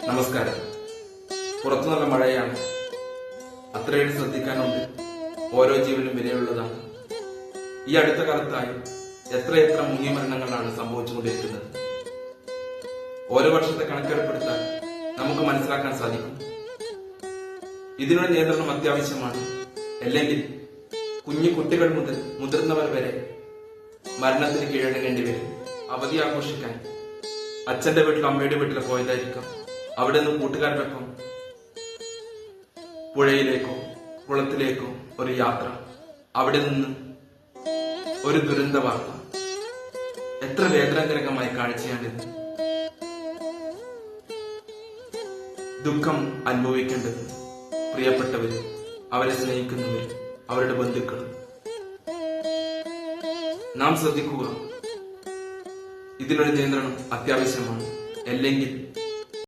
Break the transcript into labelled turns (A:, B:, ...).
A: നമസ്കാരം. പുറത്തു നല്ല മഴയാണ്. അത്രയും ശ്രദ്ധിക്കാനുണ്ട്. ഓരോ ജീവനും വിലയുള്ളതാണ്. ഈ അടുത്ത കാലത്തായി എത്രയെത്ര മുങ്ങിമരണങ്ങളാണ് സംഭവിച്ചുകൊണ്ടിരിക്കുന്നത്. ഓരോ വർഷത്തെ കണക്കെടുപ്പെടുത്താൻ നമുക്ക് മനസ്സിലാക്കാൻ സാധിക്കും. ഇതിനുള്ള നിയന്ത്രണം അത്യാവശ്യമാണ്. അല്ലെങ്കിൽ കുഞ്ഞു കുട്ടികൾ മുതൽ മുതിർന്നവർ വരെ മരണത്തിന് കീഴടങ്ങേണ്ടി വരും. അവധി ആഘോഷിക്കാൻ അച്ഛന്റെ വീട്ടിൽ അമ്മയുടെ വീട്ടിൽ പോയതായിരിക്കാം. അവിടെ നിന്ന് കൂട്ടുകാരോടൊപ്പം പുഴയിലേക്കോ കുളത്തിലേക്കോ ഒരു യാത്ര. അവിടെ നിന്ന് ഒരു ദുരന്ത വാർത്ത. എത്ര വേദനാജനകമായ കാഴ്ചയാണിത്. ദുഃഖം അനുഭവിക്കേണ്ടത് പ്രിയപ്പെട്ടവരും അവരെ സ്നേഹിക്കുന്നവരും അവരുടെ ബന്ധുക്കളും. നാം ശ്രദ്ധിക്കുക. ഇതിനൊരു നിയന്ത്രണം അത്യാവശ്യമാണ്. അല്ലെങ്കിൽ